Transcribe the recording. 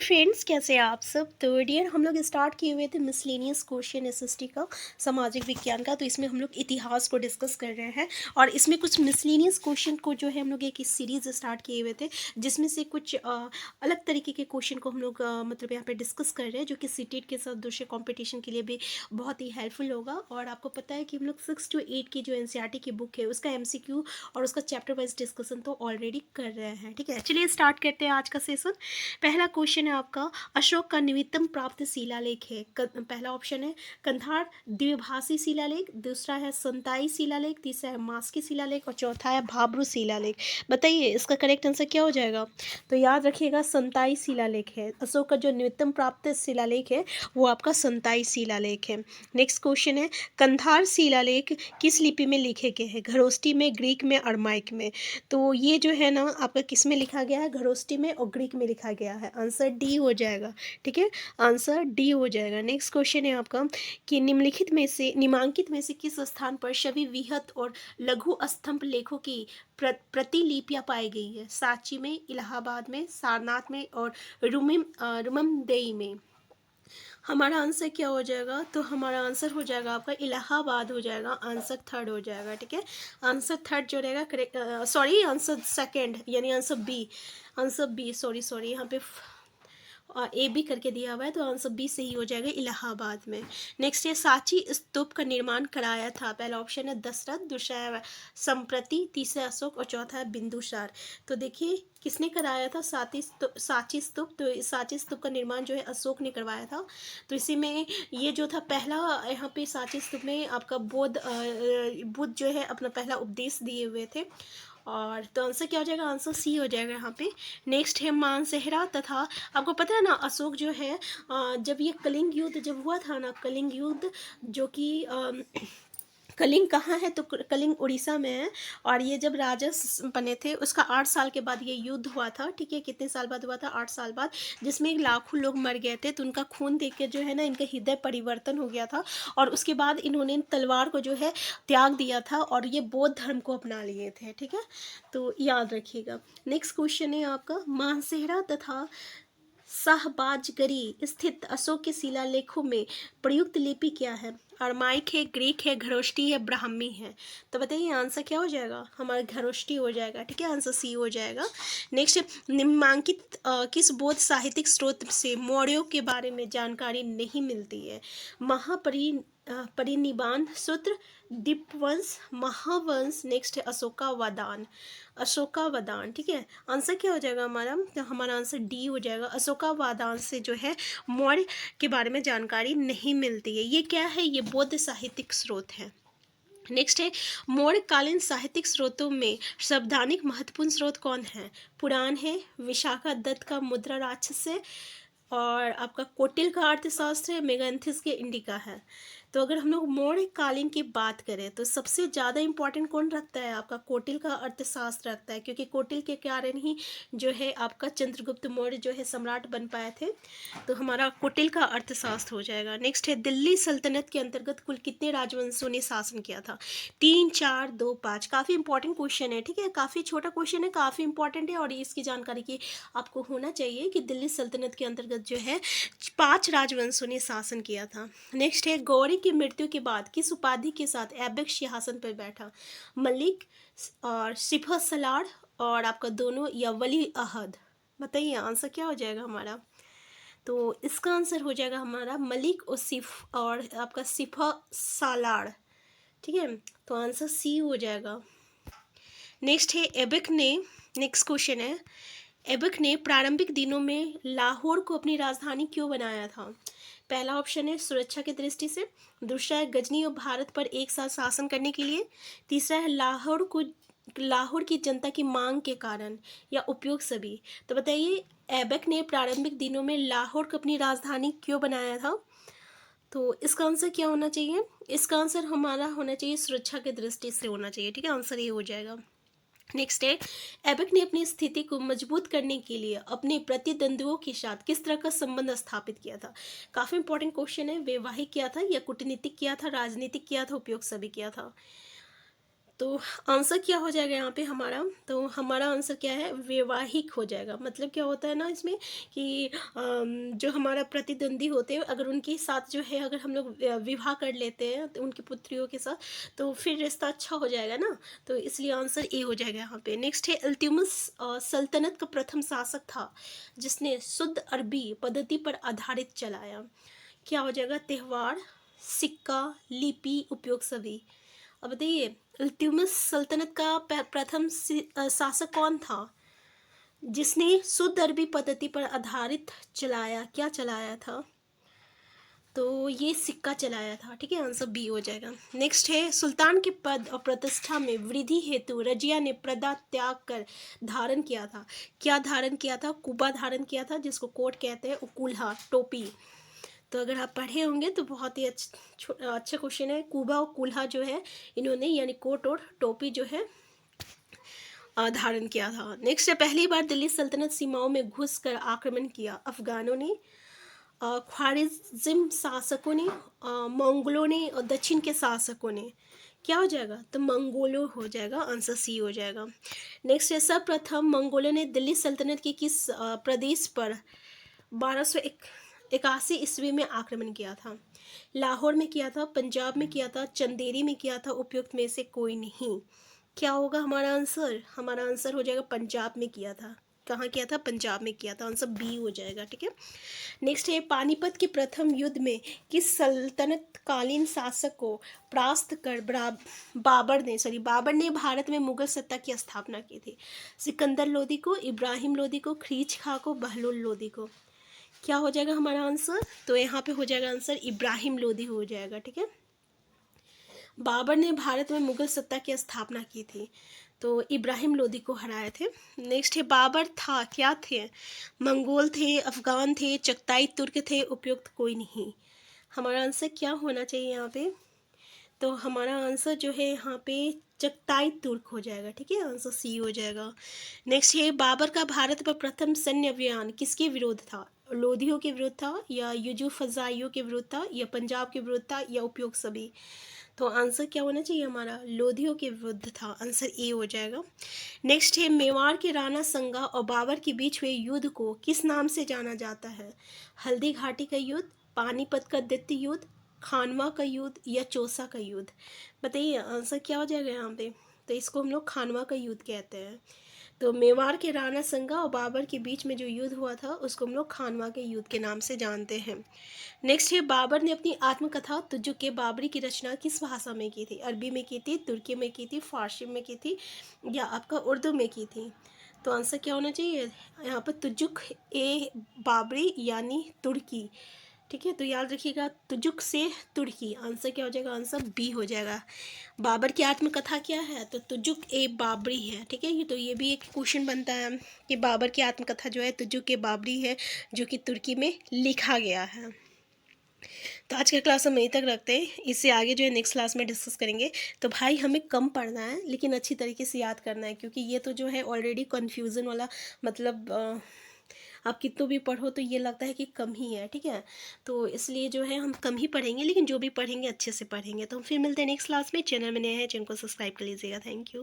Friends, कैसे हैं आप सब। तो डियर, हम लोग स्टार्ट किए हुए थे मिसलेनियस क्वेश्चन एसएसटी का, सामाजिक विज्ञान का। तो इसमें हम लोग इतिहास को डिस्कस कर रहे हैं और इसमें कुछ मिसलेनियस क्वेश्चन को जो है हम लोग एक सीरीज स्टार्ट किए हुए थे, जिसमें से कुछ अलग तरीके के क्वेश्चन को हम लोग मतलब यहाँ पे डिस्कस कर रहे हैं, जो कि सीटेट के साथ दूसरे कॉम्पिटिशन के लिए भी बहुत ही हेल्पफुल होगा। और आपको पता है कि हम लोग 6 to 8 की जो एनसीईआरटी की बुक है उसका एमसीक्यू और उसका चैप्टर वाइज डिस्कशन तो ऑलरेडी कर रहे हैं। ठीक है, चलिए स्टार्ट करते हैं आज का सेशन। पहला क्वेश्चन है आपका, अशोक का नवीनतम प्राप्त शिलालेख है। पहला ऑप्शन है कंधार द्विभाषी शिलालेख, दूसरा है संताई शिलालेख, तीसरा है मास्की शिलालेख और चौथा है भाब्रू शिलालेख। बताइए इसका करेक्ट आंसर क्या हो जाएगा। तो याद रखिएगा संताई शिलालेख है। अशोक का जो नवीनतम प्राप्त शिलालेख है वो आपका संताई शिलालेख है। नेक्स्ट क्वेश्चन है, कंधार शिलालेख किस लिपि में लिखे गए हैं। घरोष्टी में, ग्रीक में, अरमाइक में। तो ये जो है ना आपका किस में लिखा गया है, घरोष्टी में और ग्रीक में लिखा गया है। आंसर डी हो जाएगा। ठीक है, आंसर डी हो जाएगा। नेक्स्ट क्वेश्चन है आपका कि निम्नलिखित में से किस स्थान पर सभी विहत और लघु स्तंभ लेखों की प्रतिलिपियां पाई गई है। सांची में, इलाहाबाद में, सारनाथ में और रुममदेई में। हमारा आंसर क्या हो जाएगा। तो हमारा आंसर हो जाएगा आपका इलाहाबाद हो जाएगा। आंसर थर्ड हो जाएगा। ठीक है, आंसर थर्ड जो रहेगा करेक्ट, सॉरी आंसर सेकंड यानी answer B. Answer B, sorry यहाँ पे ए बी करके दिया हुआ है, तो आंसर बी सही हो जाएगा, इलाहाबाद में। नेक्स्ट है, सांची स्तूप का निर्माण कराया था। पहला ऑप्शन है दशरथ, दूसरा है संप्रति, तीसरा अशोक और चौथा है बिंदुसार। तो देखिए किसने कराया था, सांची स्तूप। तो सांची स्तूप का निर्माण जो है अशोक ने करवाया था। तो इसी में ये जो था पहला, यहाँ पे सांची स्तूप में आपका बुद्ध जो है अपना पहला उपदेश दिए हुए थे। और तो आंसर क्या हो जाएगा, आंसर सी हो जाएगा यहाँ पे। नेक्स्ट है मानसेहरा तथा, आपको पता है ना अशोक जो है जब ये कलिंग युद्ध जब हुआ था ना, कलिंग युद्ध जो कि कलिंग कहाँ है, तो कलिंग उड़ीसा में है। और ये जब राजा बने थे उसका 8 साल के बाद ये युद्ध हुआ था। ठीक है, कितने साल बाद हुआ था, 8 साल बाद, जिसमें लाखों लोग मर गए थे। तो उनका खून देख के जो है ना इनका हृदय परिवर्तन हो गया था और उसके बाद इन्होंने तलवार को जो है त्याग दिया था और ये बौद्ध धर्म को अपना लिए थे। ठीक है, तो याद रखिएगा। नेक्स्ट क्वेश्चन है आपका, मानसेहरा तथा शाहबाजगरी स्थित अशोक के शिलालेखों में प्रयुक्त लिपि क्या है। अरमाइक है, ग्रीक है, घरोष्टी है, ब्राह्मी है। तो बताइए आंसर क्या हो जाएगा, हमारा घरोष्टी हो जाएगा। ठीक है, आंसर सी हो जाएगा। नेक्स्ट, निम्नांकित किस बौद्ध साहित्यिक स्रोत से मौर्यों के बारे में जानकारी नहीं मिलती है। परिनिबान सूत्र, दीपवंश, महावंश। नेक्स्ट है अशोकावदान। अशोकावदान। ठीक है, आंसर क्या हो जाएगा हमारा, तो हमारा आंसर डी हो जाएगा। अशोकावदान से जो है मौर्य के बारे में जानकारी नहीं मिलती है। ये क्या है, ये बौद्ध साहित्यिक स्रोत है। नेक्स्ट है, मौर्यकालीन साहित्यिक स्रोतों में संवैधानिक महत्वपूर्ण स्रोत कौन है। पुराण है, विशाखा दत्त का मुद्रा राक्षस है और आपका कौटिल्य का अर्थशास्त्र है, मेगांथिस के इंडिका है। तो अगर हम लोग मौर्य कालीन की बात करें तो सबसे ज़्यादा इंपॉर्टेंट कौन रखता है, आपका कौटिल्य का अर्थशास्त्र रखता है, क्योंकि कौटिल्य के कारण ही जो है आपका चंद्रगुप्त मौर्य जो है सम्राट बन पाए थे। तो हमारा कौटिल्य का अर्थशास्त्र हो जाएगा। नेक्स्ट है, दिल्ली सल्तनत के अंतर्गत कुल कितने राजवंशों ने शासन किया था। 3, 4, 2, 5। काफ़ी इंपॉर्टेंट क्वेश्चन है। ठीक है, काफ़ी छोटा क्वेश्चन है, काफ़ी इंपॉर्टेंट है और इसकी जानकारी की आपको होना चाहिए कि दिल्ली सल्तनत के अंतर्गत जो है 5 राजवंशों ने शासन किया था। नेक्स्ट है, गौरी की मृत्यु के बाद किस उपाधि के साथ ऐबक सिंहासन पर बैठा। मलिक और सिपह सलार और आपका दोनों या वली अहद। बताइए आंसर क्या हो जाएगा हमारा। तो इसका आंसर हो जाएगा हमारा मलिक और आपका सिपह सालार। ठीक है, तो आंसर सी हो जाएगा। नेक्स्ट है, नेक्स्ट क्वेश्चन है, ऐबक ने प्रारंभिक दिनों में लाहौर को अपनी राजधानी क्यों बनाया था। पहला ऑप्शन है सुरक्षा की दृष्टि से, दूसरा है गजनी और भारत पर एक साथ शासन करने के लिए, तीसरा है लाहौर की जनता की मांग के कारण, या उपयोग सभी। तो बताइए ऐबक ने प्रारंभिक दिनों में लाहौर को अपनी राजधानी क्यों बनाया था। तो इसका आंसर क्या होना चाहिए, इसका आंसर हमारा होना चाहिए सुरक्षा की दृष्टि से होना चाहिए। ठीक है, आंसर ये हो जाएगा। नेक्स्ट है, ऐबक ने अपनी स्थिति को मजबूत करने के लिए अपने प्रतिद्वंद्वियों के साथ किस तरह का संबंध स्थापित किया था। काफ़ी इंपॉर्टेंट क्वेश्चन है। वैवाहिक किया था या कूटनीतिक किया था, राजनीतिक किया था, उपयोग सभी किया था। तो आंसर क्या हो जाएगा यहाँ पे हमारा, तो हमारा आंसर क्या है, वैवाहिक हो जाएगा। मतलब क्या होता है ना इसमें कि जो हमारा प्रतिद्वंदी होते हैं, अगर उनके साथ जो है अगर हम लोग विवाह कर लेते हैं तो उनकी पुत्रियों के साथ, तो फिर रिश्ता अच्छा हो जाएगा ना, तो इसलिए आंसर ए हो जाएगा यहाँ पे। नेक्स्ट है, इल्तुतमिश सल्तनत का प्रथम शासक था जिसने शुद्ध अरबी पद्धति पर आधारित चलाया। क्या हो जाएगा, त्यौहार, सिक्का, लिपि, उपयोग सभी। अब बताइए, इल्तुतमिश सल्तनत का प्रथम शासक कौन था जिसने शुद्ध अरबी पद्धति पर आधारित चलाया, क्या चलाया था, तो ये सिक्का चलाया था। ठीक है, आंसर बी हो जाएगा। नेक्स्ट है, सुल्तान के पद और प्रतिष्ठा में वृद्धि हेतु रजिया ने पर्दा त्याग कर धारण किया था। क्या धारण किया था, कुबा धारण किया था, जिसको कोट कहते हैं, कुल्हा, टोपी। तो अगर आप पढ़े होंगे तो बहुत ही अच्छा क्वेश्चन है। कुबा और कुल्हा जो है इन्होंने, यानी कोट और टोपी जो है धारण किया था। नेक्स्ट है, पहली बार दिल्ली सल्तनत सीमाओं में घुसकर आक्रमण किया। अफगानों ने, ख्वारिज्म शासकों ने, मंगोलों ने और दक्षिण के शासकों ने। क्या हो जाएगा, तो मंगोलों हो जाएगा, आंसर सी हो जाएगा। नेक्स्ट है, सर्वप्रथम मंगोलों ने दिल्ली सल्तनत के किस प्रदेश पर 1281 ईस्वी में आक्रमण किया था। लाहौर में किया था, पंजाब में किया था, चंदेरी में किया था, उपयुक्त में से कोई नहीं। क्या होगा हमारा आंसर, हमारा आंसर हो जाएगा पंजाब में किया था। कहाँ किया था, पंजाब में किया था, आंसर बी हो जाएगा। ठीक है, नेक्स्ट है, पानीपत के प्रथम युद्ध में किस सल्तनत कालीन शासक को परास्त कर बाबर ने भारत में मुगल सत्ता की स्थापना की थी। सिकंदर लोदी को, इब्राहिम लोदी को, ख़रीज खां को, बहलोल लोदी को। क्या हो जाएगा हमारा आंसर, तो यहाँ पे हो जाएगा आंसर इब्राहिम लोदी हो जाएगा। ठीक है, बाबर ने भारत में मुगल सत्ता की स्थापना की थी, तो इब्राहिम लोदी को हराए थे। नेक्स्ट है, बाबर था, क्या थे, मंगोल थे, अफगान थे, चगताई तुर्क थे, उपयुक्त कोई नहीं। हमारा आंसर क्या होना चाहिए यहाँ पे, तो हमारा आंसर जो है यहाँ पे चगताई तुर्क हो जाएगा। ठीक है, आंसर सी हो जाएगा। नेक्स्ट है, बाबर का भारत पर प्रथम सैन्य अभियान किसके विरुद्ध था। लोधियों के विरुद्ध था, या युजुफजाइयों के विरुद्ध था, या पंजाब के विरुद्ध था, या उपयोग सभी। तो आंसर क्या होना चाहिए हमारा, लोधियों के विरुद्ध था, आंसर ए हो जाएगा। नेक्स्ट है, मेवाड़ के राणा संगा और बाबर के बीच हुए युद्ध को किस नाम से जाना जाता है। हल्दी घाटी का युद्ध, पानीपत का द्वितीय युद्ध, खानवा का युद्ध, या चौसा का युद्ध। बताइए आंसर क्या हो जाएगा यहाँ पे, तो इसको हम लोग खानवा का युद्ध कहते हैं। तो मेवाड़ के राणा संगा और बाबर के बीच में जो युद्ध हुआ था उसको हम लोग खानवा के युद्ध के नाम से जानते हैं। नेक्स्ट है, बाबर ने अपनी आत्मकथा तुजुक बाबरी की रचना किस भाषा में की थी। अरबी में की थी, तुर्की में की थी, फारसी में की थी, या आपका उर्दू में की थी। तो आंसर क्या होना चाहिए यहाँ पर, तुजुक बाबरी यानी तुर्की। ठीक है, तो याद रखिएगा, तुजुक से तुर्की, आंसर क्या हो जाएगा, आंसर बी हो जाएगा। बाबर की आत्मकथा क्या है, तो तुजुक बाबरी है। ठीक है, तो ये भी एक क्वेश्चन बनता है कि बाबर की आत्मकथा जो है तुजुक बाबरी है, जो कि तुर्की में लिखा गया है। तो आज का क्लास हम यहीं तक रखते हैं, इससे आगे जो है नेक्स्ट क्लास में डिस्कस करेंगे। तो भाई हमें कम पढ़ना है लेकिन अच्छी तरीके से याद करना है, क्योंकि ये तो जो है ऑलरेडी कन्फ्यूज़न वाला, मतलब आप कितना भी पढ़ो तो ये लगता है कि कम ही है। ठीक है, तो इसलिए जो है हम कम ही पढ़ेंगे, लेकिन जो भी पढ़ेंगे अच्छे से पढ़ेंगे। तो हम फिर मिलते हैं नेक्स्ट क्लास में। चैनल में नए हैं, चैनल को सब्सक्राइब कर लीजिएगा। Thank you.